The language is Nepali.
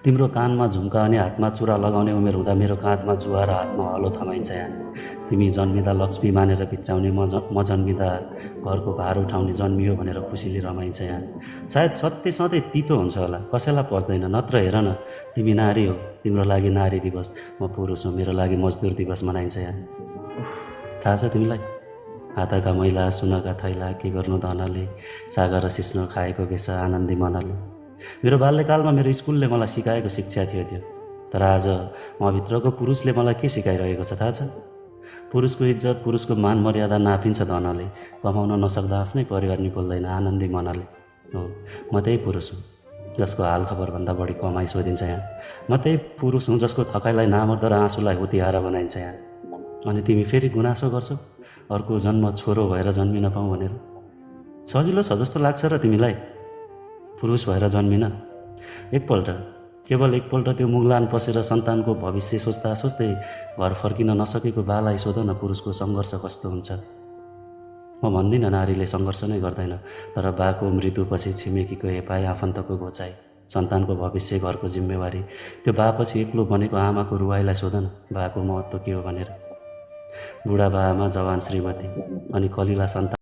तिम्रो कानमा झुम्का अनि हातमा चुरा लगाउने उमेर हुँदा मेरो काँधमा जुवा र हातमा हलो थमाइन्छ यहाँ। तिमी जन्मिँदा लक्ष्मी मानेर भित्राउने, म जन्मिँदा घरको भार उठाउने जन्मियो भनेर खुसीले रमाइन्छ यहाँ। सायद सत्य सधैँ तितो हुन्छ होला, कसैलाई पच्दैन। नत्र हेर न, तिमी नारी हो, तिम्रो लागि नारी दिवस, म पुरुष हो, मेरो लागि मजदुर दिवस मनाइन्छ यहाँ। थाहा छ तिमीलाई? हातका मैला सुनका थैला के गर्नु धनले, सागर र सिस्नो खाएको बेसा आनन्दी मनले। मेरो बाल्यकालमा मेरो स्कुलले मलाई सिकाएको शिक्षा थियो त्यो। तर आज म भित्रको पुरुषले मलाई के सिकाइरहेको छ थाहा छ? पुरुषको इज्जत, पुरुषको मान मर्यादा नापिन्छ धनले, कमाउन नसक्दा आफ्नै परिवार निपोल्दैन आनन्दी मनले। हो, म त्यही पुरुष हुँ जसको हाल खबरभन्दा बढी कमाइ सोधिन्छ यहाँ। म त्यही पुरुष हुँ जसको थकाइलाई नामर्द र आँसुलाई हुतिहारा बनाइन्छ यहाँ। अनि तिमी फेरि गुनासो गर्छौ अर्को जन्म छोरो भएर जन्मिन पाऊँ भनेर। सजिलो छ जस्तो लाग्छ र तिमीलाई पुरुष भएर जन्मिन? केवल एकपल्ट त्यो मुगलान पसेर सन्तानको भविष्य सोच्दा सोच्दै घर फर्किन नसकेको बालाई सोध न पुरुषको सङ्घर्ष कस्तो हुन्छ। म भन्दिनँ नारीले सङ्घर्ष नै गर्दैन, तर बाको मृत्युपछि छिमेकीको हेपाई, आफन्तको घोचाइ, सन्तानको भविष्य, घरको जिम्मेवारी, त्यो बापछि एक्लो बनेको आमाको रुवाईलाई सोध न बाको महत्त्व के हो भनेर। बुढा बाआमा, जवान श्रीमती अनि कलिला सन्तान।